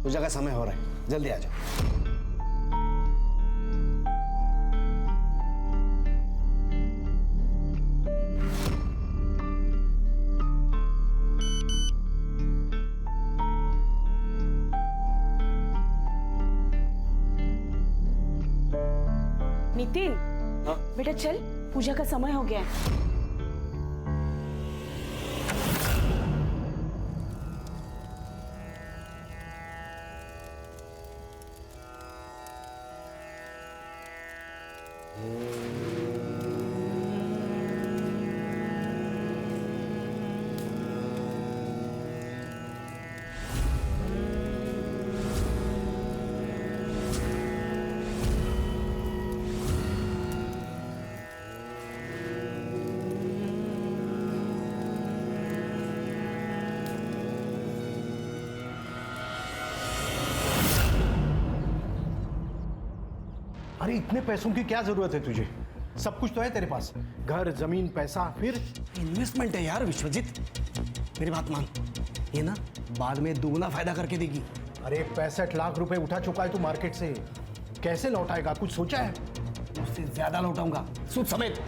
पूजा का समय हो रहा है, जल्दी आ जाओ। नितिन, बेटा चल, पूजा का समय हो गया है। अरे इतने पैसों की क्या जरूरत है तुझे? सब कुछ तो है तेरे पास, घर जमीन पैसा। फिर इन्वेस्टमेंट है यार विश्वजीत, मेरी बात मान, ये ना बाद में दुगना फायदा करके देगी। अरे 65 लाख रुपए उठा चुका है तू मार्केट से, कैसे लौटाएगा? कुछ सोचा है? उससे ज्यादा लौटाऊंगा, सूद समेत।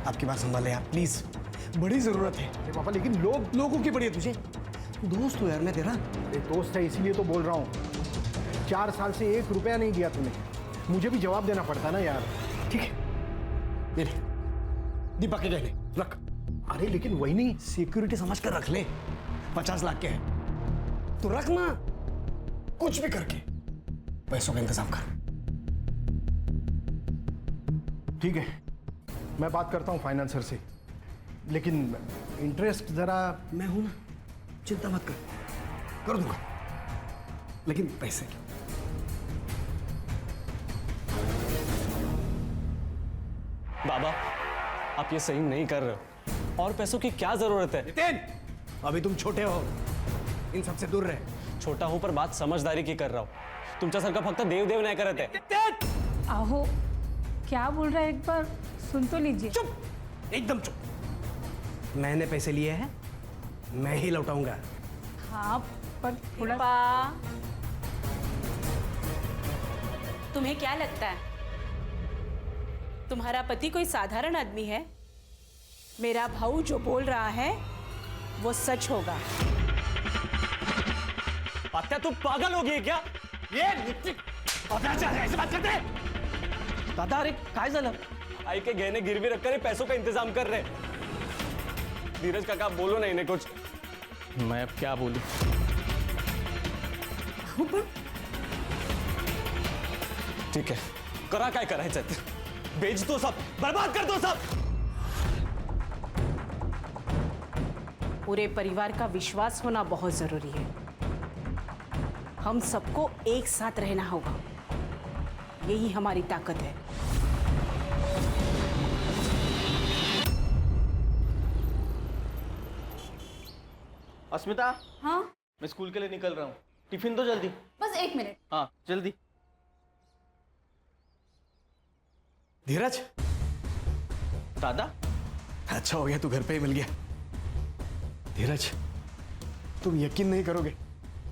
आपकी बात संभाले यार प्लीज, बड़ी जरूरत है। अरे पापा लेकिन लोगों की पड़ी है तुझे, दोस्त हो यार मैं तेरा। अरे दोस्त है इसीलिए तो बोल रहा हूँ। 4 साल से 1 रुपया नहीं दिया तूने, मुझे भी जवाब देना पड़ता ना यार। ठीक है, ये ले, दीपक के गहने रख। अरे लेकिन वही नहीं, सिक्योरिटी समझ कर रख ले, 50 लाख के हैं तो रख ना, कुछ भी करके पैसों का इंतजाम कर। ठीक है मैं बात करता हूँ फाइनेंसर से, लेकिन इंटरेस्ट जरा। मैं हूं ना, चिंता मत कर दूंगा, लेकिन पैसे की। बाबा, आप ये सही नहीं कर रहे हो, और पैसों की क्या जरूरत है? नितिन, अभी तुम छोटे हो, इन सबसे दूर रहे। छोटा हूं पर बात समझदारी की कर रहा हूं। तुमच्यासारखं फक्त देव नाही करत आहे। आहो, क्या बोल रहा है, एक बार सुन तो लीजिए। चुप, एकदम चुप। मैंने पैसे लिए हैं, मैं ही लौटाऊंगा। हाँ पर थोड़ा। तुम्हें क्या लगता है तुम्हारा पति कोई साधारण आदमी है? मेरा भाऊ जो बोल रहा है वो सच होगा। आत्या तू पागल हो गई क्या? ऐसे बात करते हैं? दादा अरे काय झालं? आई के गहने गिरवी रखकर ये पैसों का इंतजाम कर रहे। धीरज काका बोलो ना इन्हें कुछ। मैं अब क्या बोलूं? ठीक है, करा काय करायचं ते, बेच दो सब, बर्बाद कर दो सब। पूरे परिवार का विश्वास होना बहुत जरूरी है। हम सबको एक साथ रहना होगा, यही हमारी ताकत है। अस्मिता, हाँ मैं स्कूल के लिए निकल रहा हूँ, टिफिन दो जल्दी। बस 1 मिनट। हाँ जल्दी। धीरज, दादा, अच्छा हो गया तू घर पे ही मिल गया। धीरज, तुम यकीन नहीं करोगे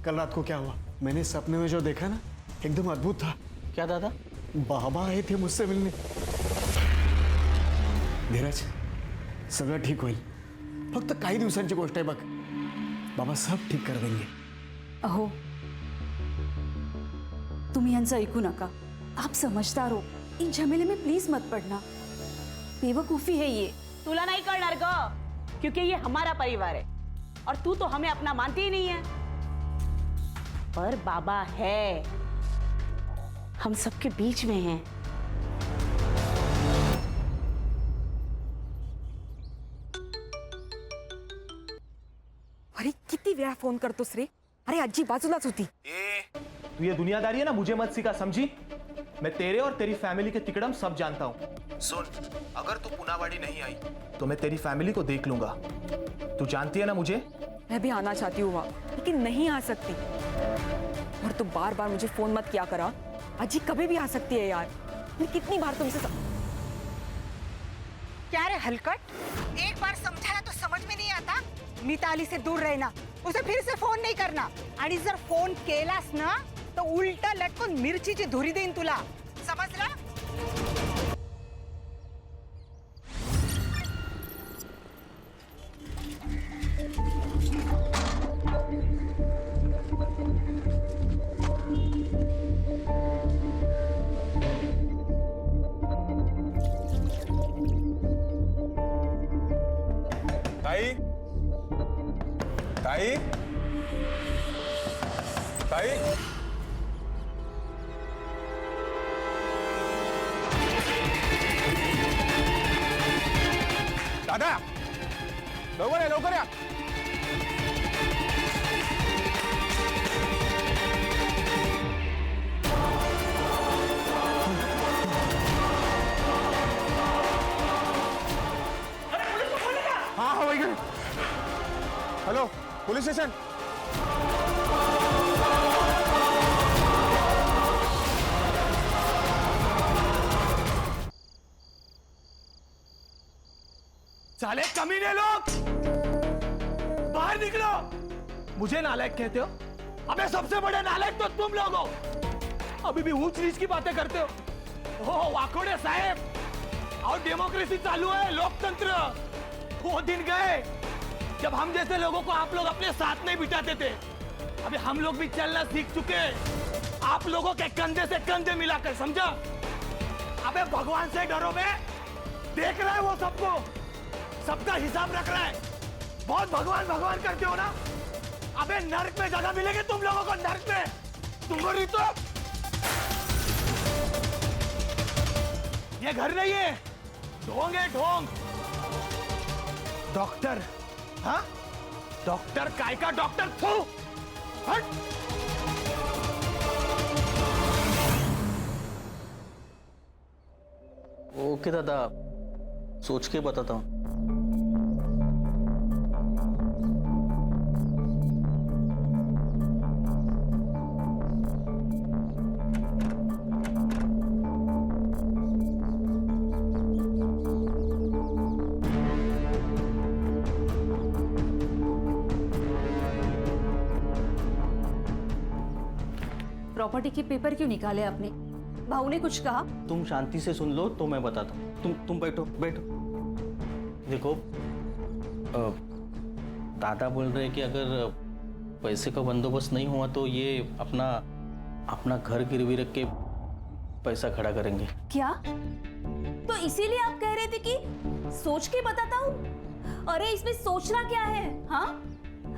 कल रात को क्या हुआ। मैंने सपने में जो देखा ना, एकदम अद्भुत था। क्या दादा? बाबा आए थे मुझसे मिलने। धीरज, सगळं ठीक होईल, फक्त काही दिवसांची गोष्ट आहे बघ। बाबा सब ठीक कर देंगे। अहो, तुम्ही यांचं ऐकू नका, आप समझदार हो, इन झमेले में प्लीज मत पड़ना, बेवकूफी है ये। तुला नहीं करणार ग, क्योंकि ये हमारा परिवार है और तू तो हमें अपना मानती ही नहीं है। पर बाबा है, हम सबके बीच में हैं। अरे किती वेळा फोन करतोस रे? अरे आजी बाजूलाच होती। तू ये दुनियादारी है ना, मुझे मत सिखा, समझी? मैं तेरे और तेरी फैमिली के तिकड़म सब जानता हूँ। सुन, अगर तू पुनावाड़ी नहीं आई तो मैं तेरी फैमिली को देख लूंगा। तू जानती है ना मुझे। मैं भी आना चाहती हूँ वहाँ, लेकिन नहीं आ सकती। और तू बार बार मुझे फोन मत किया करा, अजी कभी भी आ सकती है यार। मैं कितनी बार तुमसे क्या रे हलकट, एक बार समझाया तो समझ में नहीं आता? मिताली से दूर रहना, उसे फिर से फोन नहीं करना आणि जर फोन केलास ना तो उलट लटकून मिरचीची धुरी देईन तुला समजलं. ताई ताई ताई दादा लवकर या लवकर या. हाँ हाँ वही हेलो पुलिस स्टेशन. साले कमीने लोग, बाहर निकलो. मुझे नालायक कहते हो? अबे सबसे बड़े नालायक तो तुम लोग हो. अभी भी ऊंच नीच की बातें करते हो. ओ वाकोड़े साहेब, और डेमोक्रेसी चालू है, लोकतंत्र. वो दिन गए जब हम जैसे लोगों को आप लोग अपने साथ नहीं बिठाते थे. अभी हम लोग भी चलना सीख चुके हैं, आप लोगों के कंधे से कंधे मिलाकर, समझा? अबे भगवान से डरो बे. देख रहा है वो सबको, सबका हिसाब रख रहा है. बहुत भगवान भगवान करते हो ना. अबे नर्क में जगह मिलेगी तुम लोगों को, नर्क में. तुमको नहीं तो ये घर नहीं है, ढोंग है ढोंग. डॉक्टर, हाँ डॉक्टर काय का डॉक्टर. थू हट. ओके दादा, सोच के बताता हूँ. प्रॉपर्टी के पेपर क्यों निकाले आपने? भाऊ ने कुछ कहा? तुम शांति से सुन लो तो मैं बताता हूँ. तुम बैठो बैठो. देखो दादा बोल रहे हैं कि अगर पैसे का बंदोबस्त नहीं हुआ तो ये अपना घर गिरवी रख के पैसा खड़ा करेंगे. क्या? तो इसीलिए आप कह रहे थे कि सोच के बताता हूँ? अरे इसमें सोचना क्या है? हाँ,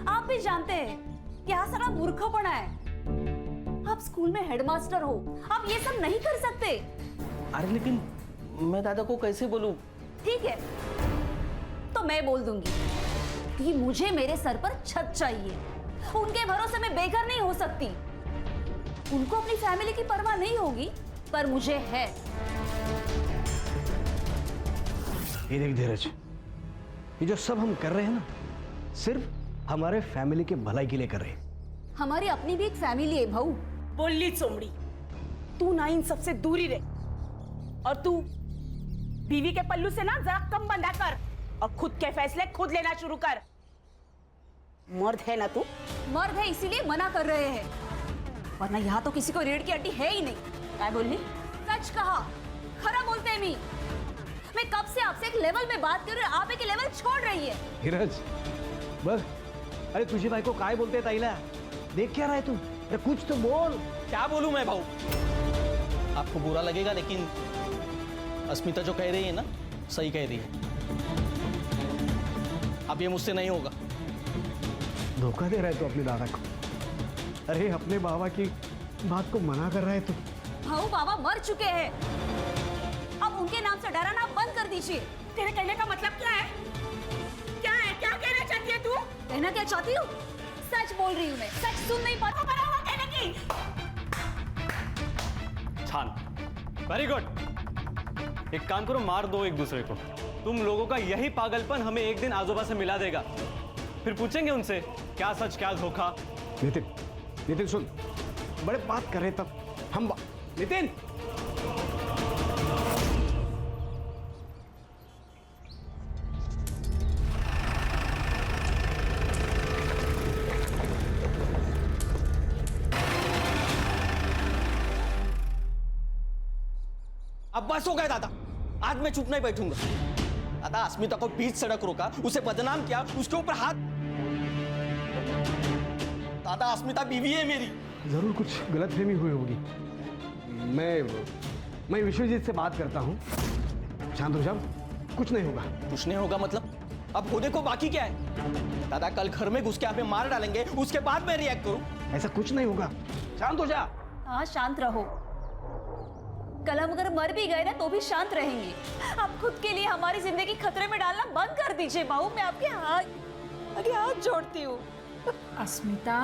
आप भी जानते हैं क्या सारा मूर्खपना है. आप स्कूल में हेडमास्टर हो, आप ये सब नहीं कर सकते. अरे लेकिन मैं दादा को कैसे बोलूं? ठीक है, तो मैं बोल दूंगी कि मुझे मेरे सर पर छत चाहिए. उनके भरोसे में बेघर नहीं हो सकती. उनको अपनी फैमिली की परवाह नहीं होगी, पर मुझे है. ये देख धीरज, ये जो सब हम कर रहे हैं ना, सिर्फ हमारे फैमिली के भलाई के लिए कर रहे हैं. हमारी अपनी भी एक फैमिली है भाऊ. बोली चोमड़ी, तू ना इन सबसे दूरी रहे. और तू बीवी के पल्लू से ना जरा कम बंधा कर और खुद के फैसले खुद लेना शुरू कर. मर्द है ना तू? मर्द है इसीलिए मना कर रहे हैं, वरना यहाँ तो किसी को रीढ़ की हड्डी है ही नहीं. क्या बोलनी? सच कहा, खरा बोलते हैं. मैं कब से आपसे एक लेवल में बात कर रही हूँ, आप एक लेवल छोड़ रही है. धीरज बस. अरे तुझी भाई को काय बोलते ताईला? देख क्या रहा है तू? अरे कुछ तो बोल. क्या बोलूं मैं भाऊ? आपको बुरा लगेगा लेकिन अस्मिता जो कह रही है ना, सही कह रही है. अब ये मुझसे नहीं होगा. धोखा दे रहा है तू अपनी दादा को. अरे अपने बाबा की बात को मना कर रहा है तू. भाऊ बाबा मर चुके हैं, अब उनके नाम से डराना बंद कर दीजिए. तेरे कहने का मतलब क्या है? क्या है? क्या कहना चाहती है तू? कहना क्या चाहती हूँ? सच बोल रही हूँ मैं. सच सुन नहीं पाती. बना हुआ कहने की. छान, वेरी गुड. एक काम करो, मार दो एक दूसरे को. तुम लोगों का यही पागलपन हमें एक दिन आजोबा से मिला देगा. फिर पूछेंगे उनसे क्या सच क्या धोखा. नितिन सुन, बड़े बात कर रहे तब हम. नितिन अब बस हो गया दादा, आज मैं चुप नहीं बैठूंगा। दादा अस्मिता को बीच सड़क रोका, उसे बदनाम किया, उसके ऊपर हाथ। दादा अस्मिता बीवी है मेरी। जरूर कुछ गलतफहमी हुई होगी। मैं विश्वजीत से बात करता हूँ। शांत हो जाओ, कुछ नहीं होगा। कुछ नहीं होगा मतलब? अब होने को बाकी क्या है? दादा कल घर में घुस के हमें मार डालेंगे, उसके बाद मैं रिएक्ट करूं? ऐसा कुछ नहीं होगा, शांत हो जा। हाँ शांत रहो। कल हम अगर मर भी गए ना तो भी शांत रहेंगे। आप खुद के लिए हमारी जिंदगी खतरे में डालना बंद कर दीजिए बाबू, मैं आपके हाथ जोड़ती हूँ। अस्मिता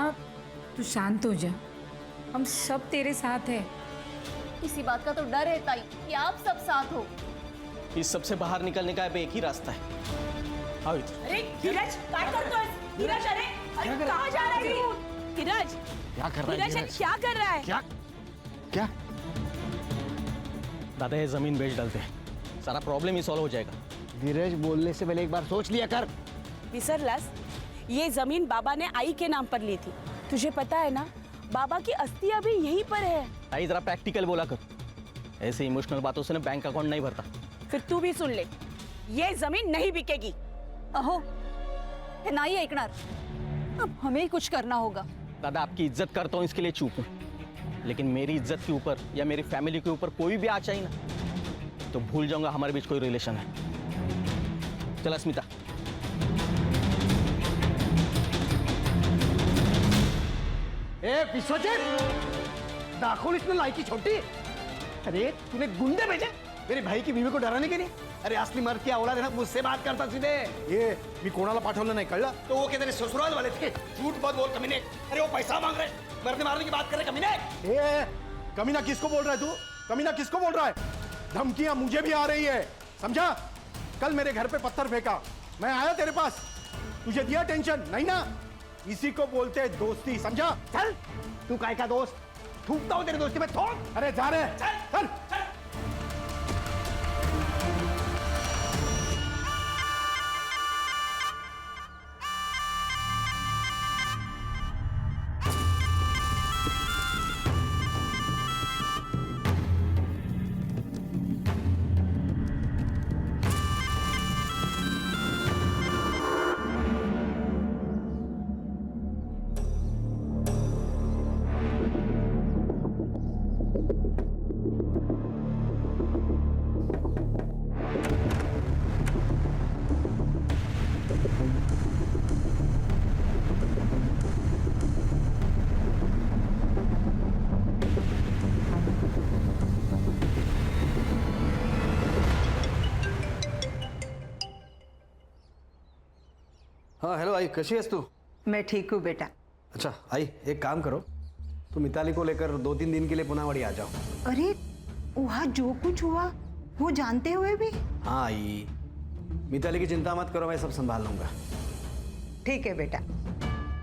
तू शांत हो जा, हम सब तेरे साथ हैं। इसी बात का तो डर है ताई कि आप सब साथ हो। इस सब से बाहर निकलने का अब एक ही रास्ता है। आओ इधर। अरे धीरज क्या करता है? धीरज अरे कहाँ जा रहा है तू? धीरज क्या कर रहा है? धीरज क्या कर रहा है? क्या? दादा ये जमीन बेच डालते हैं, सारा प्रॉब्लम ही सॉल्व हो जाएगा। धीरज, बोलने से पहले एक बार सोच लिया कर। विसरलास, ये जमीन बाबा ने आई के नाम पर ली थी। तुझे पता है ना, बाबा की अस्थि अभी यहीं पर है। आई जरा प्रैक्टिकल बोला कर, ऐसे इमोशनल बातों से ना बैंक अकाउंट नहीं भरता। फिर तू भी सुन ले, ये जमीन नहीं बिकेगी। अहो हे नाही ऐकणार, अब हमें ही कुछ करना होगा। दादा आपकी इज्जत करता हूँ इसके लिए चुप हूँ, लेकिन मेरी इज्जत के ऊपर या मेरी फैमिली के ऊपर कोई भी आ चाहिए ना तो भूल जाऊंगा हमारे बीच कोई रिलेशन है। चल अस्मिता। ए विश्वजीत, दाखुल इसमें लायकी छोटी। अरे तूने गुंडे भेजे मेरे भाई की बीवी को डराने के लिए? अरे असली मर्द की औलाद है ना, मुझसे बात करता सीधे। ये मी कोणाला पाठवलं नाही, कळलं? तो वो क्या तेरे ससुराल वाले थे? झूठ मत बोल कमीने। अरे वो पैसा मांग रहे, मरने मारने की बात कर रहे कमीने। ए, कमीना किसको बोल रहा है तू? कमीना किसको बोल रहा है? धमकियां मुझे भी आ रही है, समझा? कल मेरे घर पे पत्थर फेंका, मैं आया तेरे पास, तुझे दिया टेंशन नहीं ना? इसी को बोलते हैं दोस्ती, समझा? चल, तू काय का दोस्त? थूकता हूँ तेरी दोस्ती में, थूक। अरे जा रहे, चल। हाँ हेलो आई, कैसी है तू? मैं ठीक हूँ बेटा। अच्छा आई, एक काम करो, तुम मिताली को लेकर 2-3 दिन के लिए पुनावाड़ी आ जाओ। अरे वहाँ जो कुछ हुआ वो जानते हुए भी? हाँ आई, मिताली की चिंता मत करो, मैं सब संभाल लूंगा। ठीक है बेटा,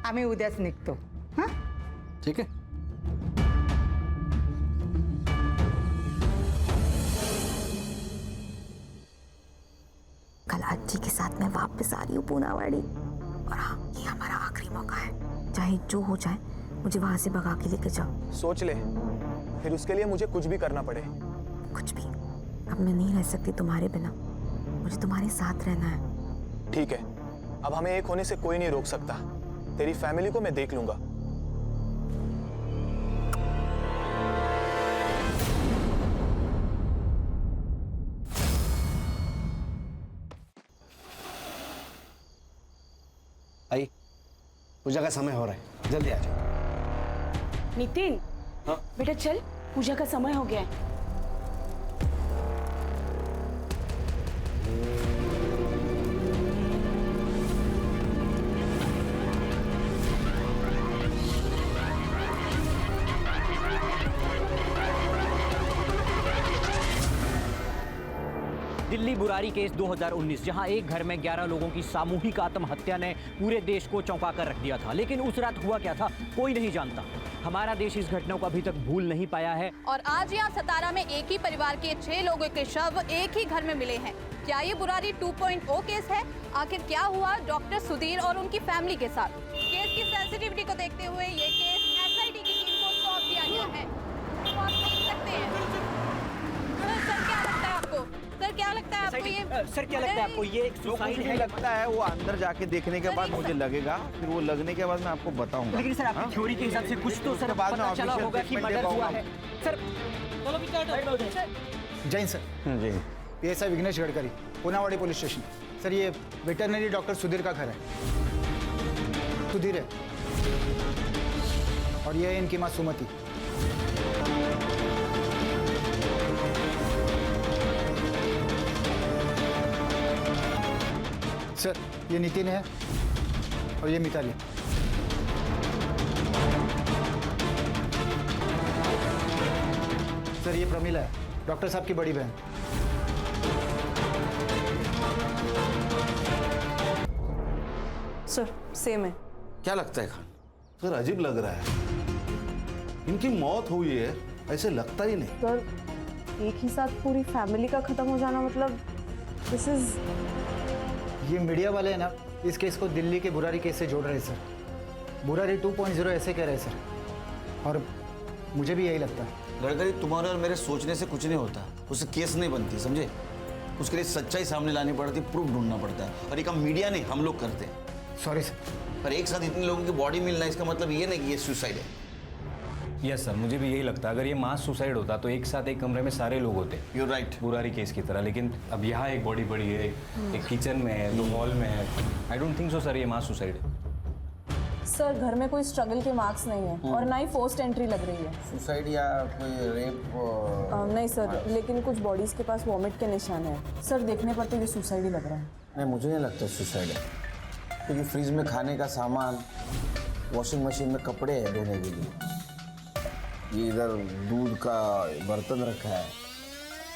आम्ही उद्याच निघतो। हाँ ठीक है। कल आजी के साथ मैं वापस आ रही हूँ पूनावाड़ी, और हाँ ये हमारा आखिरी मौका है, चाहे जो हो जाए मुझे वहां से भगा के लेके जाओ। सोच ले, फिर उसके लिए मुझे कुछ भी करना पड़े। कुछ भी, अब मैं नहीं रह सकती तुम्हारे बिना, मुझे तुम्हारे साथ रहना है। ठीक है, अब हमें एक होने से कोई नहीं रोक सकता। तेरी फैमिली को मैं देख लूंगा। आई, पूजा का समय हो रहा है, जल्दी आ जाओ। नितिन, हाँ? बेटा चल, पूजा का समय हो गया है। दिल्ली बुरारी केस 2019, जहां एक घर में 11 लोगों की सामूहिक आत्महत्या ने पूरे देश को चौंका कर रख दिया था। लेकिन उस रात हुआ क्या था कोई नहीं जानता। हमारा देश इस घटना को अभी तक भूल नहीं पाया है। और आज यहाँ सतारा में एक ही परिवार के 6 लोगों के शव एक ही घर में मिले हैं। क्या ये बुरारी 2.0 केस है? आखिर क्या हुआ डॉक्टर सुधीर और उनकी फैमिली के साथ? केस की सेंसिटिविटी को देखते हुए ये केस SIT की टीम को सौंप दिया गया है। तो आप देख सकते हैं क्या लगता है आपको ये? सर क्या लगता है आपको ये सुसाइड है? लगता है वो अंदर जाके देखने के बाद मुझे लगेगा, फिर वो लगने के बाद मैं आपको बताऊंगा। लेकिन सर आपकी थ्योरी के हिसाब से कुछ तो सर बाद में पता चला official होगा कि statement दे मर्डर हुआ पाऊंगा। है। सर चलो पीछे Jain sir, ji PSI Vighnesh Gadkari, Punawadi police station. Sir ये वेटरनरी डॉक्टर सुधीर का घर है। सुधीर है और ये है इनकी माँ सुमति। सर ये नितिन है और ये मिताली। सर ये प्रमिला है, डॉक्टर साहब की बड़ी बहन। सर सेम है। क्या लगता है खान? सर अजीब लग रहा है, इनकी मौत हुई है ऐसे लगता ही नहीं। सर एक ही साथ पूरी फैमिली का खत्म हो जाना मतलब दिस इज। ये मीडिया वाले हैं ना, इस केस को दिल्ली के बुरारी केस से जोड़ रहे हैं सर। बुरारी 2.0 ऐसे कह रहे हैं सर, और मुझे भी यही लगता है। गडकरी, तुम्हारे और मेरे सोचने से कुछ नहीं होता, उससे केस नहीं बनती, समझे? उसके लिए सच्चाई सामने लानी पड़ती, प्रूफ ढूंढना पड़ता है, और ये काम मीडिया नहीं हम लोग करते हैं। Sorry sir. पर एक साथ इतने लोगों की बॉडी मिलना इसका मतलब ये नहीं कि ये सुसाइड है। यस सर, मुझे भी यही लगता है। अगर ये मास सुसाइड होता तो एक साथ एक कमरे में सारे लोग होते। यू राइट, बुरारी केस की तरह। लेकिन अब यहाँ एक बॉडी पड़ी है, एक किचन में है, 2 हॉल में है। I don't think so sir ये मास सुसाइड है। सर घर में कोई स्ट्रगल के मार्क्स नहीं है और ना ही फोर्स्ड एंट्री लग रही है। सुसाइड या कोई रेप? नहीं सर, लेकिन कुछ बॉडीज के पास वॉमिट के निशान है सर। देखने पर तो ये सुसाइड ही लग रहा है। नहीं, मुझे नहीं लगता सुसाइड है, क्योंकि फ्रिज में खाने का सामान, वॉशिंग मशीन में कपड़े हैं धोने के लिए, ये इधर दूध का बर्तन रखा है।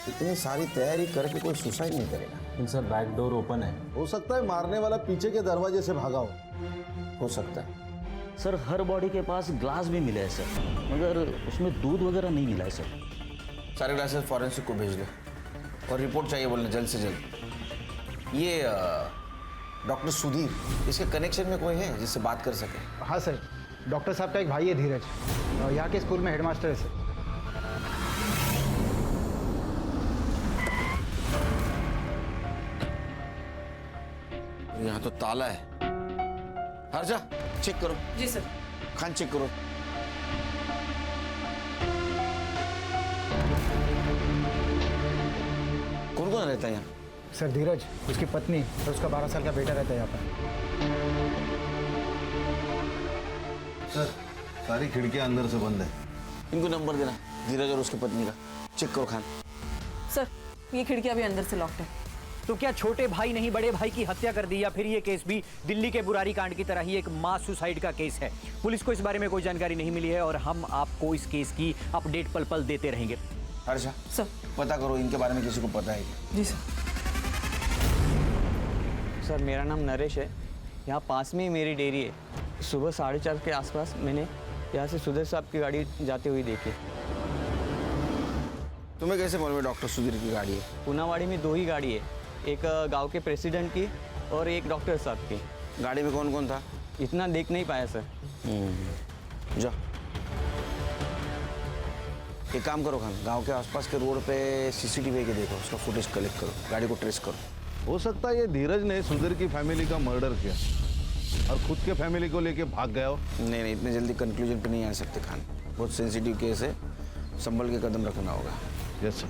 इतनी सारी तैयारी करके कोई सुसाइड नहीं करेगा। सर बैक डोर ओपन है। हो सकता है मारने वाला पीछे के दरवाजे से भागा हो सकता है। सर हर बॉडी के पास ग्लास भी मिला है सर, मगर उसमें दूध वगैरह नहीं मिला है सर। सारे ग्लासेस फॉरेंसिक को भेज दो और रिपोर्ट चाहिए बोलना जल्द से जल्द। ये डॉक्टर सुधीर, इसके कनेक्शन में कोई है जिससे बात कर सके? हाँ सर, डॉक्टर साहब का एक भाई है धीरज, यहाँ के स्कूल में हेडमास्टर है सर। यहाँ तो ताला है। हर्षा चेक करो। जी सर। खान चेक करो। कौन कौन रहता है यहाँ? सर धीरज, उसकी पत्नी और उसका 12 साल का बेटा रहता है यहाँ पर। सर सारी खिड़कियां अंदर से बंद है। इनको नंबर देना, धीरज और उसकी पत्नी का। चेक करो खान। सर ये खिड़कियां भी अंदर से लॉक्ड है। तो क्या छोटे भाई नहीं बड़े भाई की हत्या कर दी, या फिर ये केस भी दिल्ली के बुरारी कांड की तरह ही एक मास सुसाइड का केस है? पुलिस को इस बारे में कोई जानकारी नहीं मिली है और हम आपको इस केस की अपडेट पल पल देते रहेंगे। हर्षा सर। पता करो इनके बारे में किसी को पता है क्या? जी सर। सर मेरा नाम नरेश है, यहाँ पास में ही मेरी डेयरी है। सुबह 4:30 के आसपास मैंने यहाँ से सुधीर साहब की गाड़ी जाते हुए देखी। तुम्हें कैसे मालूम है डॉक्टर सुधीर की गाड़ी है? पुनावाड़ी में 2 ही गाड़ी है, एक गांव के प्रेसिडेंट की और एक डॉक्टर साहब की। गाड़ी में कौन कौन था? इतना देख नहीं पाया सर। जा एक काम करो खान, गांव के आसपास के रोड पे CCTV के देखो, उसका फुटेज कलेक्ट करो, गाड़ी को ट्रेस करो। हो सकता है ये धीरज ने सुधीर की फैमिली का मर्डर किया और खुद के फैमिली को लेके भाग गया हो। नहीं नहीं, इतने जल्दी कंक्लूजन पे नहीं आ सकते खान, बहुत सेंसिटिव केस है, संभल के कदम रखना होगा। Yes sir.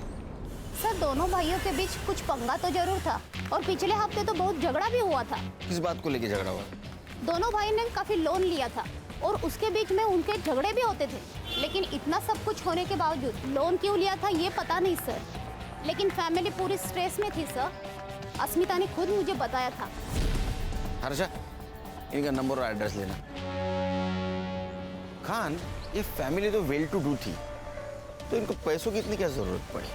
सर दोनों भाइयों के बीच कुछ पंगा तो जरूर था, और पिछले हफ्ते तो बहुत झगड़ा भी हुआ था। किस बात को लेके झगड़ा हुआ? दोनों भाई ने काफी लोन लिया था और उसके बीच में उनके झगड़े भी होते थे, लेकिन इतना सब कुछ होने के बावजूद लोन क्यों लिया था ये पता नहीं सर, लेकिन फैमिली पूरी स्ट्रेस में थी सर। अस्मिता ने खुद मुझे बताया था। हर्षा इनका नंबर और एड्रेस लेना। खान ये फैमिली तो वेल टू डू थी, तो इनको पैसों की इतनी क्या जरूरत पड़ी?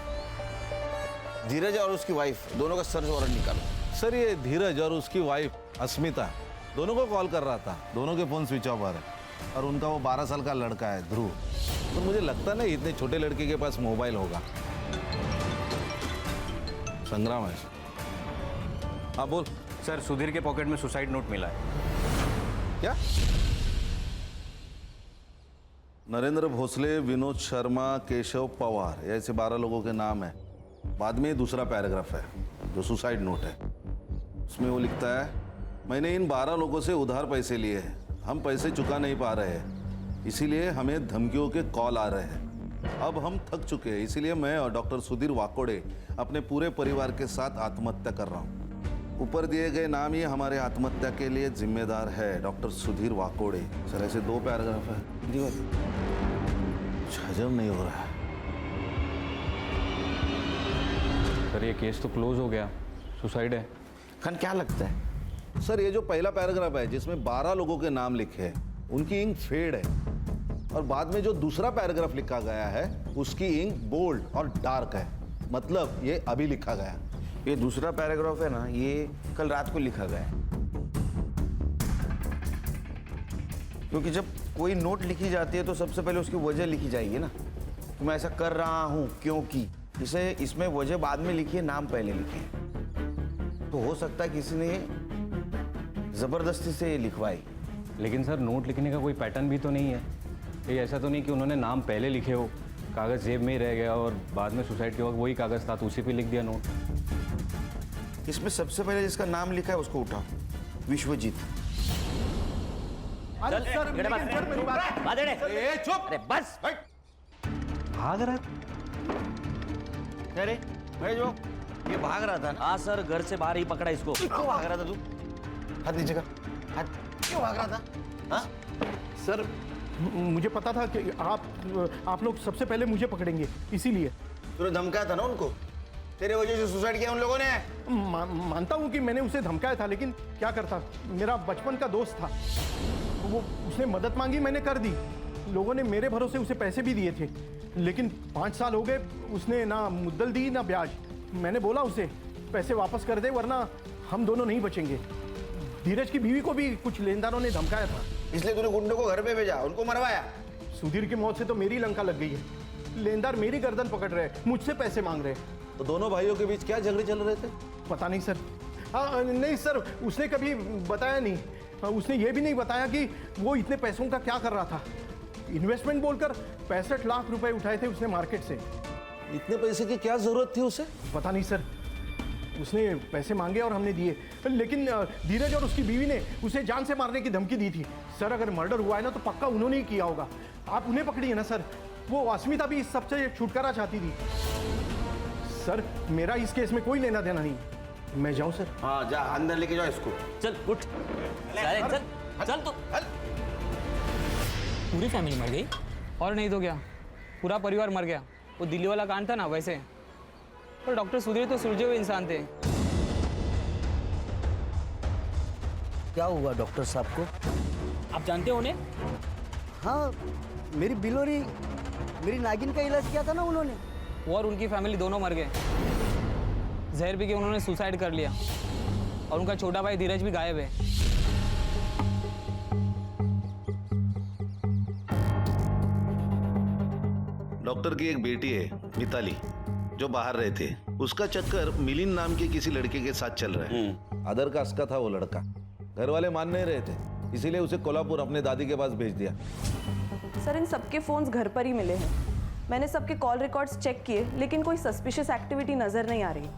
धीरज और उसकी वाइफ दोनों का सर्च वारंट निकालो। सर ये धीरज और उसकी वाइफ अस्मिता दोनों को कॉल कर रहा था, दोनों के फोन स्विच ऑफ आ रहे और उनका वो 12 साल का लड़का है ध्रुव, तो मुझे लगता नहीं इतने छोटे लड़के के पास मोबाइल होगा। संग्राम है। हाँ बोल। सर सुधीर के पॉकेट में सुसाइड नोट मिला है। क्या? नरेंद्र भोसले, विनोद शर्मा, केशव पवार, ऐसे 12 लोगों के नाम है। बाद में दूसरा पैराग्राफ है जो सुसाइड नोट है। उसमें वो लिखता है, मैंने इन 12 लोगों से उधार पैसे लिए हैं, हम पैसे चुका नहीं पा रहे हैं, इसीलिए हमें धमकियों के कॉल आ रहे हैं। अब हम थक चुके हैं, इसीलिए मैं और डॉक्टर सुधीर वाकोड़े अपने पूरे परिवार के साथ आत्महत्या कर रहा हूँ। ऊपर दिए गए नाम ही हमारे आत्महत्या के लिए जिम्मेदार है, डॉक्टर सुधीर वाकोड़े। सर ऐसे 2 पैराग्राफ है, कुछ हजम नहीं हो रहा है। सर ये केस तो क्लोज हो गया, सुसाइड है। खान क्या लगता है? सर ये जो पहला पैराग्राफ है जिसमें 12 लोगों के नाम लिखे हैं, उनकी इंक फेड है, और बाद में जो दूसरा पैराग्राफ लिखा गया है उसकी इंक बोल्ड और डार्क है, मतलब ये अभी लिखा गया। ये दूसरा पैराग्राफ है ना, ये कल रात को लिखा गया है। क्योंकि जब कोई नोट लिखी जाती है तो सबसे पहले उसकी वजह लिखी जाएगी ना, कि मैं ऐसा कर रहा हूँ क्योंकि। इसे इसमें वजह बाद में लिखी है, नाम पहले लिखे है। तो हो सकता है किसी ने जबरदस्ती से ये लिखवाई। लेकिन सर नोट लिखने का कोई पैटर्न भी तो नहीं है। ये ऐसा तो नहीं कि उन्होंने नाम पहले लिखे हो, कागज़ जेब में ही रह गया और बाद में सुसाइड के वक्त वही कागज़ था तो उसी पे लिख दिया नोट। इसमें सबसे पहले जिसका नाम लिखा है उसको उठाओ, विश्वजीत। अरे सर मेरी बात। ए चुप, अरे बस। भाग रहा अरे मैं जो ये भाग रहा था। हाँ सर, घर से बाहर ही पकड़ा इसको। क्यों भाग रहा था तू? हाथ नीचे कर, हाथ। क्यों भाग रहा था? हाँ सर मुझे पता था कि आप लोग सबसे पहले मुझे पकड़ेंगे, इसीलिए। तूने धमकाया था ना उनको, तेरे वजह से सुसाइड किया उन लोगों ने। मानता हूँ कि मैंने उसे धमकाया था, लेकिन क्या करता, मेरा बचपन का दोस्त था। वो उसने मदद मांगी, मैंने कर दी। लोगों ने मेरे भरोसे उसे पैसे भी दिए थे, लेकिन 5 साल हो गए, उसने ना मुद्दल दी ना ब्याज। मैंने बोला उसे पैसे वापस कर दे वरना हम दोनों नहीं बचेंगे। धीरज की बीवी को भी कुछ लेनदारों ने धमकाया था, इसलिए तूने गुंडों को घर पे भेजा, उनको मरवाया। सुधीर की मौत से तो मेरी लंका लग गई है। लेनदार मेरी गर्दन पकड़ रहे हैं, मुझसे पैसे मांग रहे हैं। तो दोनों भाइयों के बीच क्या झगड़े चल रहे थे? पता नहीं सर। हाँ नहीं सर, उसने कभी बताया नहीं। उसने ये भी नहीं बताया कि वो इतने पैसों का क्या कर रहा था। इन्वेस्टमेंट बोलकर 65 लाख रुपए उठाए थे उसने मार्केट से। इतने पैसे की क्या जरूरत थी उसे? पता नहीं सर, उसने पैसे मांगे और हमने दिए, लेकिन धीरज और उसकी बीवी ने उसे जान से मारने की धमकी दी थी। सर अगर मर्डर हुआ है ना तो पक्का उन्होंने ही किया होगा। आप उन्हें पकड़िए ना सर। वो अस्मिता भी इस सबसे छुटकारा चाहती थी। सर मेरा इस केस में कोई लेना देना नहीं। मैं जाऊं सर? हाँ जा, अंदर लेके जाओ इसको। चल उठ, चल तू। पूरी फैमिली मर गई? और नहीं तो क्या, पूरा परिवार मर गया। वो दिल्ली वाला कांड था ना वैसे। पर डॉक्टर सुधीर तो सुलझे हुए इंसान थे। क्या हुआ डॉक्टर साहब को? आप जानते हो उन्हें? हाँ, मेरी बिलोरी, मेरी नागिन का इलाज किया था ना उन्होंने। वो और उनकी फैमिली दोनों मर गए। जहर पी के उन्होंने सुसाइड कर लिया और उनका छोटा भाई धीरज भी गायब है। डॉक्टर की एक बेटी है मिताली, जो बाहर रहते। उसका चक्कर मिलिंद नाम के किसी लड़के के साथ चल रहा है। अदर कास्ट का था वो लड़का। घर वाले मान नहीं रहे थे, इसीलिए उसे कोल्हापुर अपने दादी के पास भेज दिया। सर इन सबके फोन्स घर पर ही मिले हैं। मैंने सबके कॉल रिकॉर्ड्स चेक किए, लेकिन कोई सस्पिशियस एक्टिविटी नजर नहीं आ रही।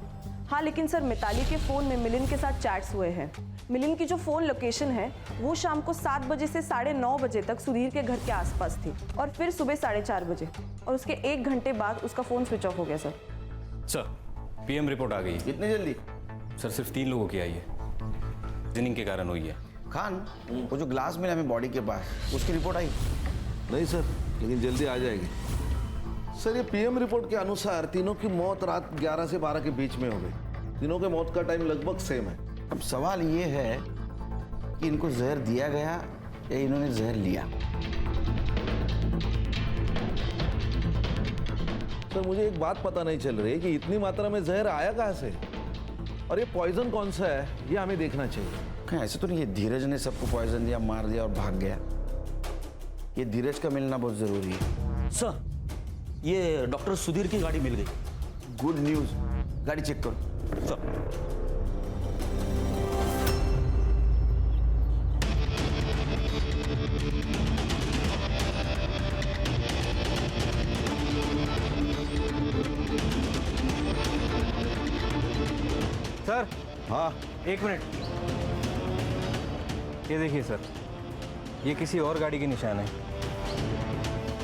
हाँ लेकिन सर मिताली के फ़ोन में मिलिंद के साथ चैट्स हुए हैं। मिलिंद की जो फ़ोन लोकेशन है वो शाम को 7 बजे से 9:30 बजे तक सुधीर के घर के आसपास थी, और फिर सुबह 4:30 बजे, और उसके 1 घंटे बाद उसका फ़ोन स्विच ऑफ हो गया। सर पीएम रिपोर्ट आ गई। इतनी जल्दी? सर सिर्फ 3 लोगों की आई है, जिनिंग के कारण हुई है। खान, वो जो ग्लास मिला हमें बॉडी के पास, उसकी रिपोर्ट आई? नहीं सर, लेकिन जल्दी आ जाएगी। सर ये पीएम रिपोर्ट के अनुसार तीनों की मौत रात 11 से 12 के बीच में हो गई। तीनों के मौत का टाइम लगभग सेम है। अब सवाल ये है कि इनको जहर दिया गया या इन्होंने जहर लिया। सर मुझे एक बात पता नहीं चल रही कि इतनी मात्रा में जहर आया कहाँ से, और ये पॉइजन कौन सा है, ये हमें देखना चाहिए। कहीं ऐसे तो नहीं है धीरज ने सबको पॉइजन दिया, मार दिया और भाग गया। ये धीरज का मिलना बहुत जरूरी है। सर ये डॉक्टर सुधीर की गाड़ी मिल गई। गुड न्यूज, गाड़ी चेक करो। सर हाँ। एक मिनट, ये देखिए सर, ये किसी और गाड़ी के निशान है।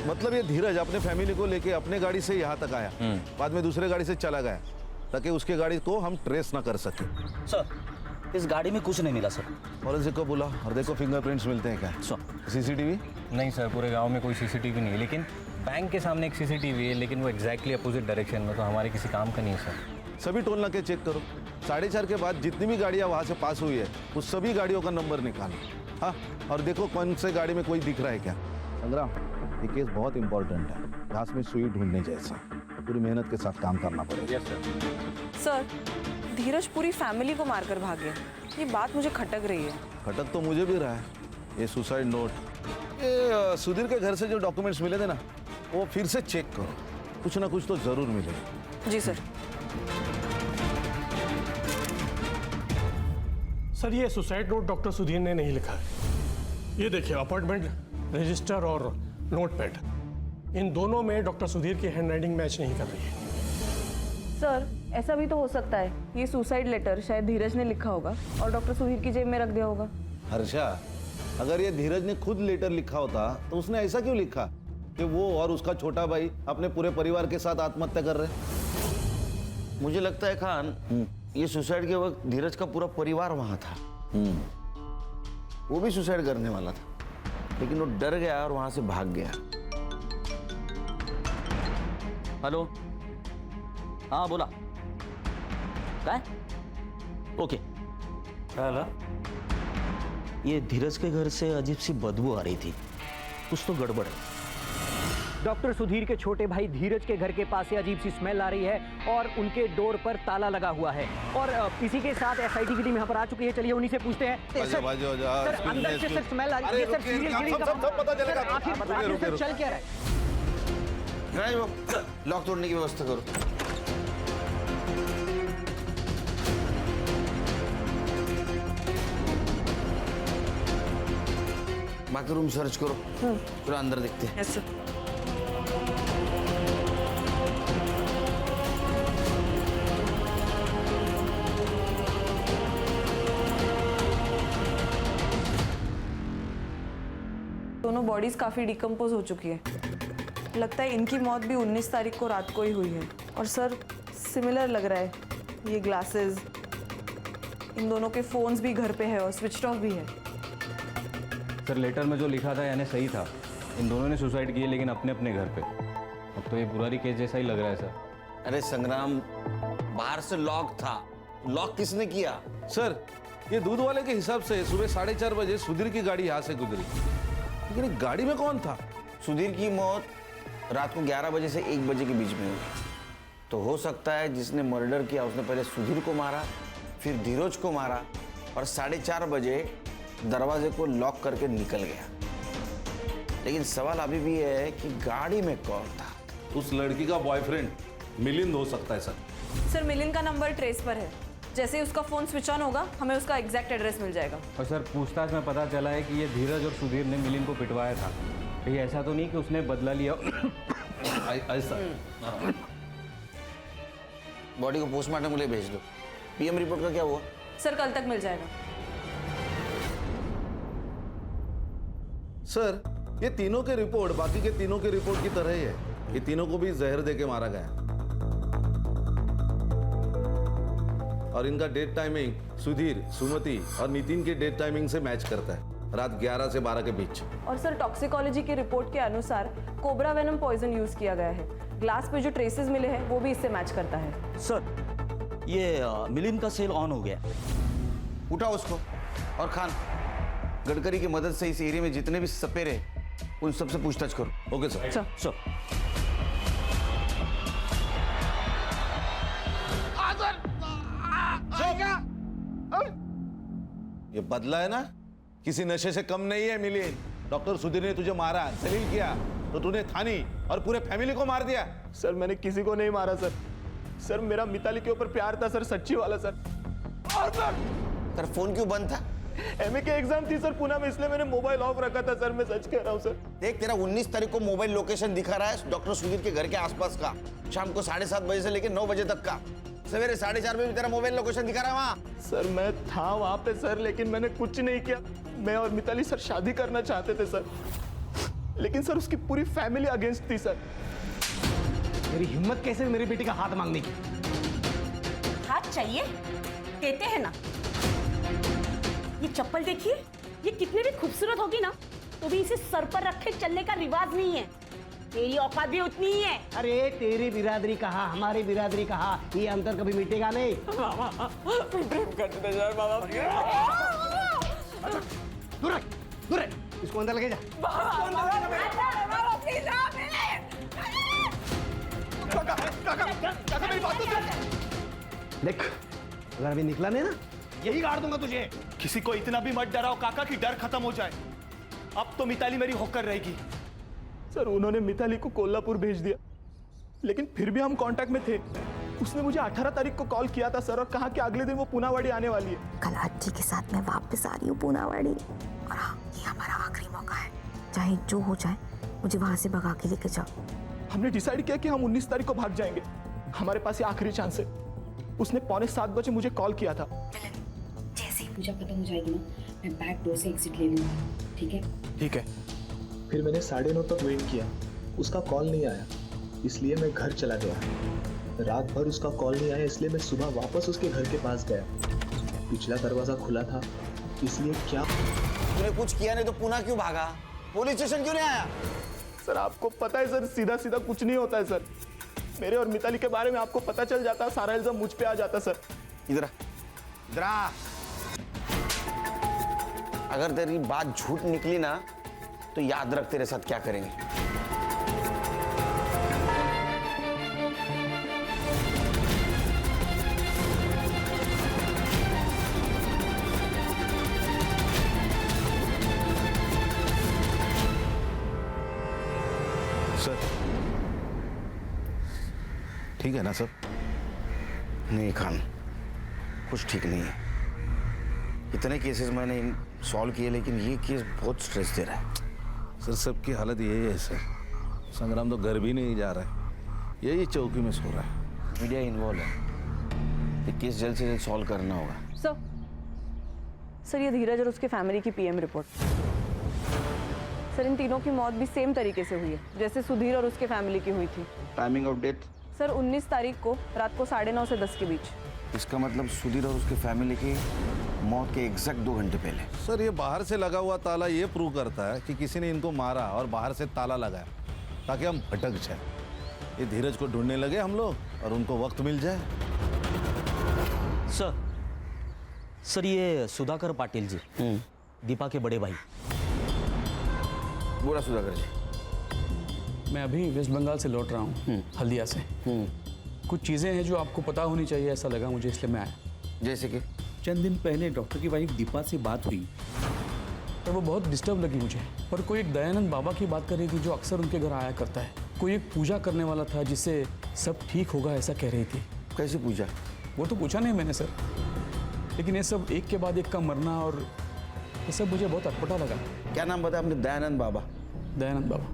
मतलब ये धीरज अपने फैमिली को लेके अपने गाड़ी से यहाँ तक आया, बाद में दूसरे गाड़ी से चला गया ताकि उसके गाड़ी को हम ट्रेस ना कर सके। सर इस गाड़ी में कुछ नहीं मिला सर। फॉरेंसिक को बोला और देखो फिंगरप्रिंट्स मिलते हैं क्या? सीसीटीवी? नहीं सर, पूरे गांव में कोई सीसीटीवी नहीं है, लेकिन बैंक के सामने एक सीसीटीवी है, लेकिन वो एग्जैक्टली अपोजिट डायरेक्शन में, तो हमारे किसी काम का नहीं है सर। सभी टोल नाके चेक करो, 4:30 के बाद जितनी भी गाड़ियाँ वहाँ से पास हुई है उस सभी गाड़ियों का नंबर निकालो। हाँ, और देखो कौन से गाड़ी में कोई दिख रहा है क्या। संग्राम, ये केस बहुत इंपॉर्टेंट है, घास में सुई ढूंढने जैसा, पूरी मेहनत के साथ काम करना पड़ेगा। सर धीरज पूरी फैमिली को मारकर भाग गया, ये बात मुझे खटक रही है। खटक तो मुझे भी रहा है। ये सुसाइड नोट, ये सुधीर के घर से जो डॉक्यूमेंट्स मिले थे ना, वो फिर से चेक करो, कुछ ना कुछ तो जरूर मिलेगा। जी सर। सर ये सुसाइड नोट डॉक्टर सुधीर ने नहीं लिखा है। ये देखिए अपॉइंटमेंट रजिस्टर और नोटपैड, इन दोनों में डॉक्टर सुधीर की हैंडराइटिंग मैच नहीं कर रही है। सर ऐसा भी तो हो सकता है, ये सुसाइड लेटर शायद धीरज ने लिखा होगा और डॉक्टर सुधीर की जेब में रख दिया होगा। हर्षा, अगर ये धीरज ने खुद लेटर लिखा होता तो उसने ऐसा क्यों लिखा कि वो और उसका छोटा भाई अपने पूरे परिवार के साथ आत्महत्या कर रहे? मुझे लगता है खान, ये सुसाइड के वक्त धीरज का पूरा परिवार वहां था। वो भी सुसाइड करने वाला था, लेकिन वो डर गया और वहां से भाग गया। हेलो, हाँ बोला, क्या? ओके। हेलो, ये धीरज के घर से अजीब सी बदबू आ रही थी, कुछ तो गड़बड़ है। डॉक्टर सुधीर के छोटे भाई धीरज के घर के पास से अजीब सी स्मेल आ रही है और उनके डोर पर ताला लगा हुआ है और इसी के साथ एसआईटी की टीम यहाँ पर आ चुकी है। चलिए उन्हीं से पूछते हैं। सर अंदर से सर स्मेल आ रही है, सर सीरियल गिरी का आखिर चल क्या रहा है? लॉक तोड़ने की व्यवस्था करो। बाकी रूम सर्च करो, पूरा अंदर देखते हैं। Yes sir. दोनों बॉडीज काफी डिकम्पोज हो चुकी है, लगता है इनकी मौत भी 19 तारीख को रात को ही हुई है। और सर सिमिलर लग रहा है, ये ग्लासेस, इन दोनों के फोन्स भी घर पे है और स्विच ऑफ भी है। सर लेटर में जो लिखा था यानी सही था, इन दोनों ने सुसाइड किए लेकिन अपने अपने घर पे। अब तो ये बुरारी केस जैसा ही लग रहा है सर। अरे संग्राम, बाहर से लॉक था, लॉक किसने किया? सर ये दूध वाले के हिसाब से सुबह 4:30 बजे सुधीर की गाड़ी यहाँ से गुजरी, लेकिन गाड़ी में कौन था? सुधीर की मौत रात को 11 बजे से 1 बजे के बीच में हुई, तो हो सकता है जिसने मर्डर किया उसने पहले सुधीर को मारा, फिर धीरज को मारा और 4:30 बजे दरवाजे को लॉक करके निकल गया। लेकिन सवाल अभी भी है कि गाड़ी में कौन था? उस लड़की का बॉयफ्रेंड मिलिंद हो सकता है सर। सर मिलिंद का नंबर ट्रेस पर है, जैसे ही उसका फोन स्विच ऑन होगा हमें उसका एग्जैक्ट एड्रेस मिल जाएगा। और सर पूछताछ में पता चला है कि ये धीरज और सुधीर ने मिलिंद को पिटवाया था, कहीं ऐसा तो नहीं कि उसने बदला लिया? ऐसा बॉडी को पोस्टमार्टम के लिए भेज दो। पीएम रिपोर्ट का क्या हुआ? सर कल तक मिल जाएगा। सर ये तीनों के रिपोर्ट बाकी के तीनों के रिपोर्ट की तरह ही है, ये तीनों को भी जहर देके मारा गया और इनका डेट टाइमिंग सुधीर, सुमति और नितिन के डेट टाइमिंग से मैच करता है, रात 11 से 12 के बीच। और सर टॉक्सिकोलॉजी की रिपोर्ट के अनुसार कोबरा वेनम पॉइजन यूज किया गया है, ग्लास पे जो ट्रेसेस मिले हैं वो भी इससे मैच करता है। सर ये मिलिंद का सेल ऑन हो गया, उठाओ उसको। और खान, गडकरी की मदद से इस एरिया में जितने भी सपेरे उन सबसे पूछताछ करो। Okay sir. सर ये बदला है ना, किसी नशे से कम नहीं है मिलिंद। डॉक्टर सुधीर ने तुझे मारा, जलील किया, तो तूने थानी और पूरे फैमिली को मार दिया। सर मैंने किसी को नहीं मारा सर, सर मेरा मिताली के ऊपर प्यार था सर, सच्ची वाला सर। और सर फोन क्यों बंद था? एमए के एग्जाम थी सर पुणे में, इसलिए मैंने मोबाइल ऑफ रखा था सर, मैं सच कह रहा हूँ सर। देख तेरा 19 तारीख को मोबाइल लोकेशन दिखा रहा है डॉक्टर सुधीर के घर के आसपास का, शाम को 7:30 बजे से लेकर 9 बजे तक का। सवेरे 4:30 में भी तेरा मोबाइल लोकेशन दिखा रहा है वहाँ। सर मैं था वहां पे सर, लेकिन मैंने कुछ नहीं किया। मैं और मिताली सर शादी करना चाहते थे सर, लेकिन सर उसकी पूरी फैमिली अगेंस्ट थी सर। मेरी हिम्मत कैसे हुई मेरी बेटी का हाथ मांगने की? हाथ चाहिए देते हैं ना। ये चप्पल देखिए, ये कितनी भी खूबसूरत होगी ना तो भी इसे सर पर रखे चलने का रिवाज नहीं है। तेरी औकात भी उतनी ही है। अरे तेरी बिरादरी कहा, हमारी बिरादरी कहा, ये अंतर कभी मिटेगा नहीं। दूर रख, दूर रख, इसको अंदर लगे जा। देख, अगर अभी निकला नहीं ना, यही गाड़ दूंगा तुझे। किसी को इतना भी मत डराओ काका कि डर खत्म हो जाए। अब तो मिताली मेरी होकर रहेगी। सर उन्होंने मिताली को कोल्हापुर भेज दिया, लेकिन फिर भी हम कांटेक्ट में थे। उसने मुझे 18 तारीख को कॉल किया था सर, और कहा कि अगले दिन वो पूनावाड़ी आने वाली है। कल अज्जी के साथ मैं वापस आ रही हूँ पूनावाड़ी, और हाँ, ये हमारा आखिरी मौका है। चाहे जो हो जाए, मुझे वहां से भगा के लेके जाओ। हमने डिसाइड किया कि हम 19 तारीख को भाग जाएंगे। हमारे पास ये आखिरी चांस है। उसने 6:45 बजे मुझे कॉल किया था। जैसे ही पूजा खत्म हो जाएगी ना, मैं बैक डोर से एग्जिट ले लूंगा, ठीक है? ठीक है। फिर मैंने 9:30 तक वेट किया, उसका कॉल नहीं आया, इसलिए मैं घर चला गया। रात भर उसका कॉल नहीं आया, इसलिए मैं सुबह वापस उसके घर के पास गया। पिछला दरवाजा खुला था, इसलिए क्या तूने कुछ किया नहीं तो पुणे क्यों भागा? पुलिस स्टेशन क्यों नहीं आया? सर आपको पता है सर, सीधा सीधा कुछ नहीं होता है सर। मेरे और मिताली के बारे में आपको पता चल जाता, सारा इल्जाम मुझ पे आ जाता सर। इधर आ। अगर तेरी बात झूठ निकली ना तो याद रख तेरे साथ क्या करेंगे। सर ठीक है ना सब? नहीं खान, कुछ ठीक नहीं है। इतने केसेस मैंने सॉल्व किए, लेकिन ये केस बहुत स्ट्रेस दे रहा है। सर सबकी हालत यही है सर। संग्राम तो घर भी नहीं जा रहा है, यही चौकी में सो रहा है। मीडिया इन्वॉल्व है, ये केस जल्द से जल्द सॉल्व करना होगा। सर ये धीरज और उसके फैमिली की पीएम रिपोर्ट। सर इन तीनों की मौत भी सेम तरीके से हुई है जैसे सुधीर और उसके फैमिली की हुई थी। Timing of death? सर 19 तारीख को रात को 9:30 से 10 के बीच। इसका मतलब सुधीर और उसके फैमिली की मौत के एग्जैक्ट 2 घंटे पहले। सर ये बाहर से लगा हुआ ताला ये प्रूव करता है कि किसी ने इनको मारा और बाहर से ताला लगाया ताकि हम भटक जाए। ये धीरज को ढूंढने लगे हम लोग और उनको वक्त मिल जाए। सर ये सुधाकर पाटिल जी, दीपा के बड़े भाई। बोला सुधाकर जी। मैं अभी वेस्ट बंगाल से लौट रहा हूँ, हल्दिया से। कुछ चीज़ें हैं जो आपको पता होनी चाहिए, ऐसा लगा मुझे, इसलिए मैं आया। जैसे कि चंद दिन पहले डॉक्टर की वाइफ दीपा से बात हुई और वो बहुत डिस्टर्ब लगी मुझे। पर कोई एक दयानंद बाबा की बात कर रही थी जो अक्सर उनके घर आया करता है। कोई एक पूजा करने वाला था जिससे सब ठीक होगा ऐसा कह रही थी। कैसी पूजा? वो तो पूछा नहीं मैंने सर, लेकिन ये सब एक के बाद एक का मरना और ये सब मुझे बहुत अटपटा लगा। क्या नाम बताया आपने? दयानंद बाबा? दयानंद बाबा।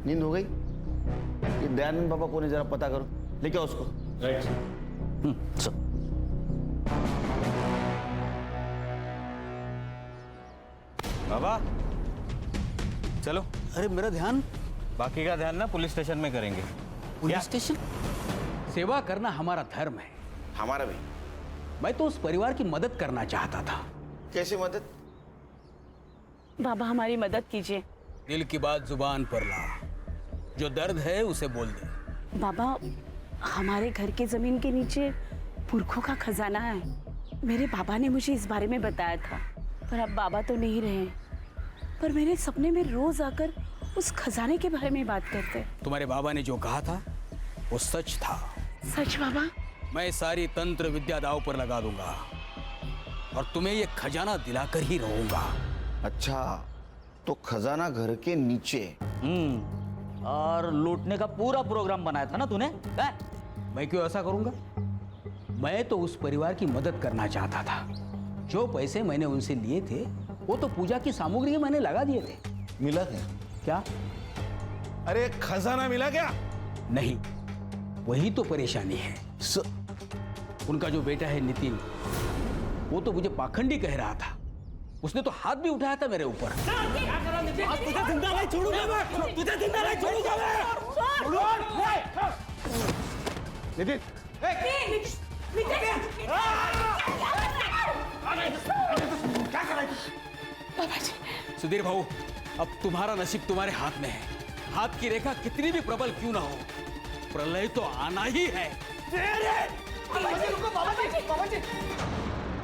नींद हो गई? ये दयानंद बाबा कौन है जरा पता करो, लेके आओ उसको। राइट। बाबा चलो। अरे मेरा ध्यान, बाकी का ध्यान ना पुलिस स्टेशन में करेंगे। Police station? सेवा करना हमारा धर्म है। हमारा भी। मैं तो उस परिवार की मदद करना चाहता था। कैसी मदद? बाबा हमारी मदद कीजिए। दिल की बात जुबान पर ला, जो दर्द है उसे बोल दे। बाबा हमारे घर के जमीन के नीचे पुरखों का खजाना है। मेरे बाबा ने मुझे इस बारे में बताया था, पर अब बाबा तो नहीं रहे। पर मेरे सपने में रोज आकर उस खजाने के बारे में बात करते। तुम्हारे बाबा ने जो कहा था वो सच था। सच बाबा? मैं सारी तंत्र विद्या दांव पर लगा दूंगा और तुम्हें ये खजाना दिलाकर ही रहूंगा। अच्छा, तो खजाना घर के नीचे। और लूटने का पूरा प्रोग्राम बनाया था ना तूने? मैं क्यों ऐसा करूंगा? मैं तो उस परिवार की मदद करना चाहता था। जो पैसे मैंने उनसे लिए थे वो तो पूजा की सामग्री मैंने लगा दिए थे। मिला क्या? क्या? अरे खजाना मिला क्या? नहीं, वही तो परेशानी है। उनका जो बेटा है नितिन, वो तो मुझे पाखंडी कह रहा था। उसने तो हाथ भी उठाया था मेरे ऊपर। तुझे जिंदा नहीं छोड़ूंगा मैं, तुझे जिंदा नहीं छोड़ूंगा मैं। नितिन, क्या कर रहा है? सुधीर भाऊ, अब तुम्हारा नसीब तुम्हारे हाथ में है। हाथ की रेखा कितनी भी प्रबल क्यों ना हो, प्रलय तो आना ही है।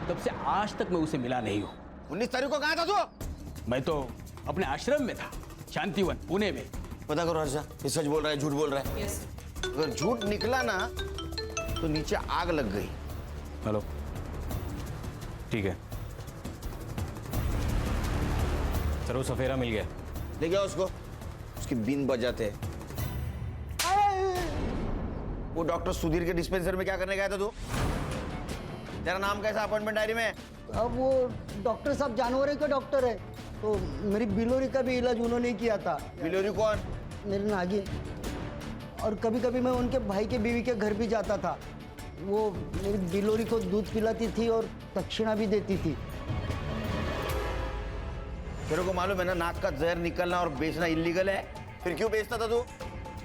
तब से आज तक मैं उसे मिला नहीं हूँ। 19 तारीख को कहाँ था तू? मैं तो अपने आश्रम में था, शांतिवन पुणे में। पता करो हर्षा, ये सच बोल रहा है झूठ बोल रहा है? अगर झूठ निकला ना तो नीचे आग लग गई। हेलो, ठीक है सर, वो सफेरा मिल गया। ले गया उसको, उसकी बीन बजाते। वो डॉक्टर सुधीर के डिस्पेंसर में क्या करने गया था तू? तेरा नाम कैसा अपॉइंटमेंट डायरी में? अब वो डॉक्टर साहब जानवरों के डॉक्टर है, तो मेरी बिलोरी का भी इलाज उन्होंने किया था। बिलोरी कौन? मेरी नागिन। और कभी कभी मैं उनके भाई के बीवी के घर भी जाता था। वो मेरी बिलोरी को दूध पिलाती थी और दक्षिणा भी देती थी। तेरे को मालूम है ना, नाक का जहर निकलना और बेचना इलीगल है। फिर क्यों बेचता था तू?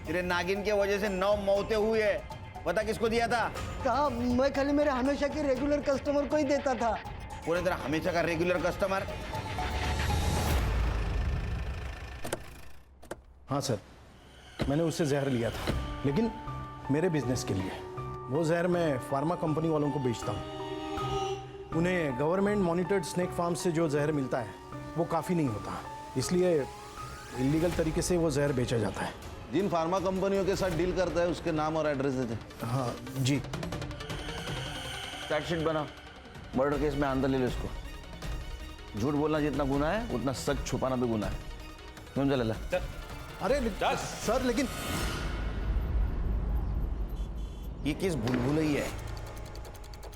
तेरे नागिन की वजह से 9 मौतें हुई है। पता किसको दिया था? कहा, मैं खाली मेरे हमेशा के रेगुलर कस्टमर को ही देता था। पूरे तेरा हमेशा का रेगुलर कस्टमर? हाँ सर, मैंने उससे जहर लिया था, लेकिन मेरे बिजनेस के लिए। वो जहर मैं फार्मा कंपनी वालों को बेचता हूँ। उन्हें गवर्नमेंट मॉनिटर्ड स्नेक फार्म से जो जहर मिलता है वो काफ़ी नहीं होता, इसलिए इलीगल तरीके से वो जहर बेचा जाता है। जिन फार्मा कंपनियों के साथ डील करता है उसके नाम और एड्रेस देते। हाँ जी। चार्जशीट बना, मर्डर केस में अंदर ले लो इसको। झूठ बोलना जितना गुनाह है उतना सच छुपाना भी गुनाह है। समझ ले ला। अरे सर, लेकिन ये केस भूल ही है,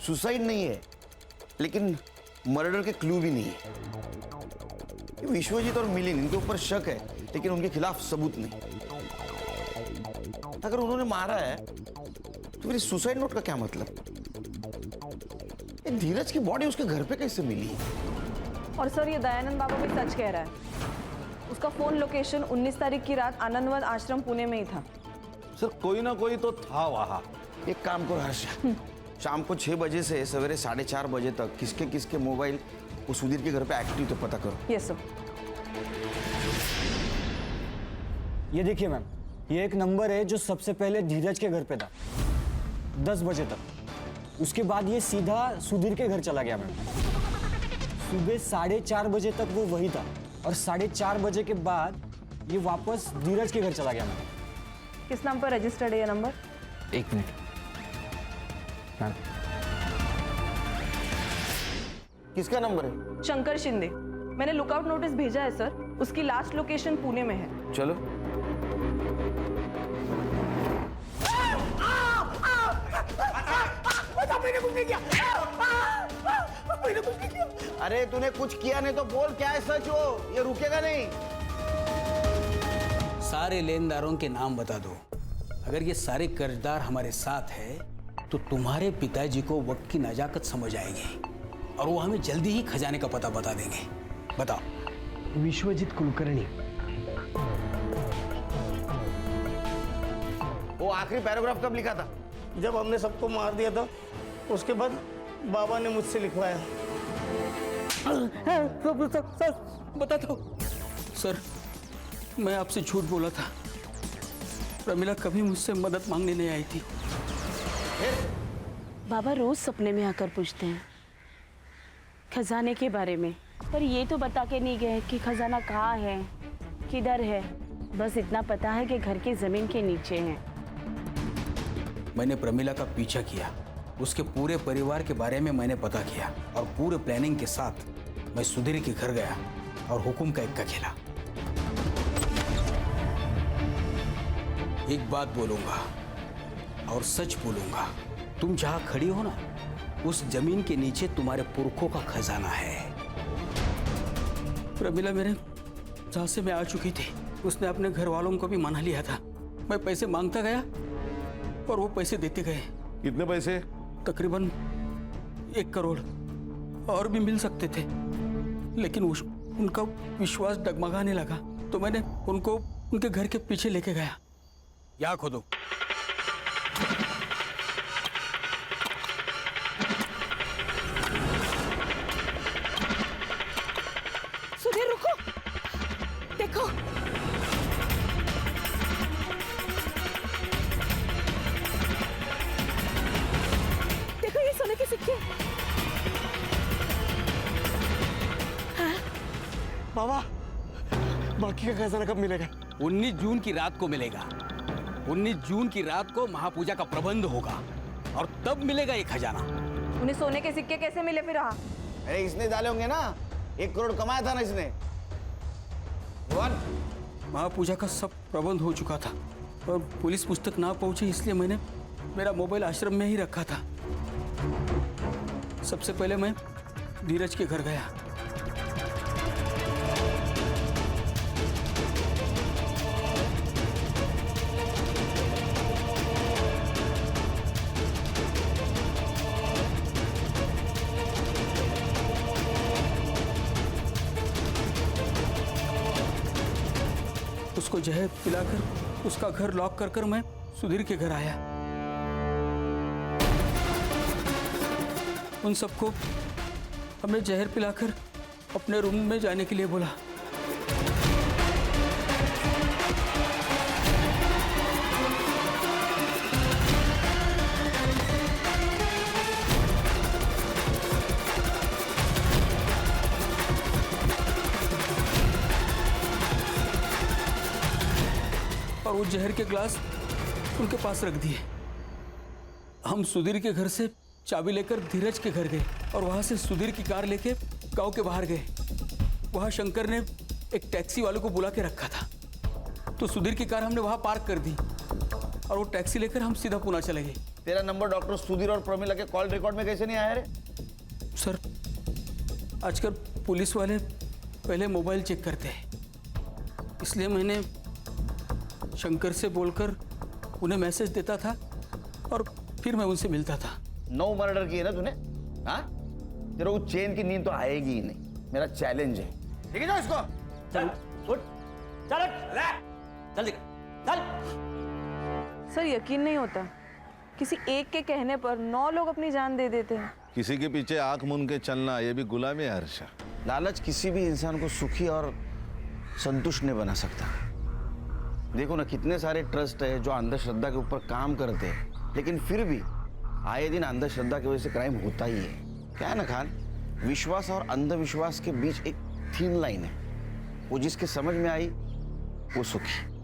सुसाइड नहीं है, लेकिन मर्डर के क्लू भी नहीं है। विश्वजीत और मिलिंद, इनके ऊपर शक है, लेकिन उनके खिलाफ सबूत नहीं। अगर उन्होंने मारा है तो फिर सुसाइड नोट का क्या मतलब? धीरज की बॉडी उसके घर पे कैसे मिली? और सर, ये दयानंद बाबा भी सच कह रहा है। उसका फोन लोकेशन 19 तारीख की रात आनंदवन आश्रम पुणे में ही था। सर, कोई ना कोई तो था वहां। एक काम करो हर्षा, शाम को 6 बजे से सवेरे 4:30 बजे तक किसके किसके मोबाइल वो सुधीर के घर पे एक्टिव तो पता करो। Yes sir. ये देखिए मैम, ये एक नंबर है जो सबसे पहले धीरज के घर पे था 10 बजे तक। उसके बाद ये सीधा सुधीर के घर चला गया मैम। सुबह 4:30 बजे तक वो वही था और 4:30 बजे के बाद ये वापस धीरज के घर चला गया मैम। किस नाम पर रजिस्टर्ड है ये नंबर? 1 minute ma'am. किसका नंबर है? शंकर शिंदे। मैंने लुकआउट नोटिस भेजा है सर। उसकी लास्ट लोकेशन पुणे में है। चलो। अरे तूने कुछ किया नहीं तो बोल, क्या है सच हो? ये रुकेगा नहीं। सारे लेनदारों के नाम बता दो। अगर ये सारे कर्जदार हमारे साथ है तो तुम्हारे पिताजी को वक्त की नजाकत समझ आएगी और वो हमें जल्दी ही खजाने का पता बता देंगे। बताओ। विश्वजीत कुलकर्णी। वो आखिरी पैराग्राफ कब लिखा था? जब हमने सबको मार दिया था, उसके बाद बाबा ने मुझसे लिखवाया। सर बता दो। सर, मैं आपसे झूठ बोला था। प्रमिला कभी मुझसे मदद मांगने नहीं आई थी। बाबा रोज सपने में आकर पूछते हैं खजाने के बारे में, पर ये तो बता के नहीं गए कि खजाना कहाँ है, किधर है। बस इतना पता है कि घर की जमीन के नीचे है। मैंने प्रमिला का पीछा किया, उसके पूरे परिवार के बारे में मैंने पता किया और पूरे प्लानिंग के साथ मैं सुधीर के घर गया और हुकुम का इक्का खेला। एक बात बोलूंगा और सच बोलूंगा, तुम जहां खड़ी हो ना, उस जमीन के नीचे तुम्हारे पुरखों का खजाना है। प्रमिला मेरे झांसे में आ चुकी थी। उसने अपने घर वालों को भी मना लिया था। मैं पैसे मांगता गया, और वो पैसे देते गए। कितने पैसे? तकरीबन 1 करोड़। और भी मिल सकते थे, लेकिन उनका विश्वास डगमगाने लगा तो मैंने उनको उनके घर के पीछे लेके गया। या खोदो। सुधीर रुको, देखो। देखो ये सोने के सिक्के। बाबा, बाकी का खजाना कब मिलेगा? 19 जून की रात को मिलेगा। 19 जून की रात को महापूजा का प्रबंध होगा और तब मिलेगा ये खजाना। उन्हें सोने के सिक्के कैसे मिले फिर? हाँ, अरे इसने डाले होंगे ना, 1 करोड़ कमाया था ना इसने। महापूजा का सब प्रबंध हो चुका था और पुलिस पुस्तक ना पहुंची, इसलिए मैंने मेरा मोबाइल आश्रम में ही रखा था। सबसे पहले मैं धीरज के घर गया। उसको जहर पिलाकर उसका घर लॉक कर मैं सुधीर के घर आया। उन सबको हमें जहर पिलाकर अपने रूम में जाने के लिए बोला। और वो जहर के ग्लास उनके पास रख दिए। हम सुधीर के घर से चाबी लेकर धीरज के घर गए और वहां से सुधीर की कार लेके गांव के बाहर गए। वहां शंकर ने एक टैक्सी वाले को बुला के रखा था, तो सुधीर की कार हमने वहां पार्क कर दी और वो टैक्सी लेकर हम सीधा पुणे चले गए। तेरा नंबर डॉक्टर सुधीर और प्रमिला के कॉल रिकॉर्ड में कैसे नहीं आया रे? सर, आजकल पुलिस वाले पहले मोबाइल चेक करते हैं, इसलिए मैंने शंकर से बोलकर उन्हें मैसेज देता था और फिर मैं उनसे मिलता था। 9 मर्डर किए ना तूने? हाँ, तेरे को चैन की नींद तो आएगी ही नहीं। मेरा चैलेंज है, ठीक है ना? इसको चल उठ, चल जल्दी चल। सर यकीन नहीं होता, किसी एक के कहने पर 9 लोग अपनी जान दे देते हैं। किसी के पीछे आंख मूंद के चलना, ये भी गुलामी है हर्षा। लालच किसी भी इंसान को सुखी और संतुष्ट नहीं बना सकता। देखो ना, कितने सारे ट्रस्ट है जो अंधश्रद्धा के ऊपर काम करते हैं, लेकिन फिर भी आए दिन अंधश्रद्धा की वजह से क्राइम होता ही है। क्या है ना खान, विश्वास और अंधविश्वास के बीच एक थीन लाइन है, वो जिसके समझ में आई वो सुखी।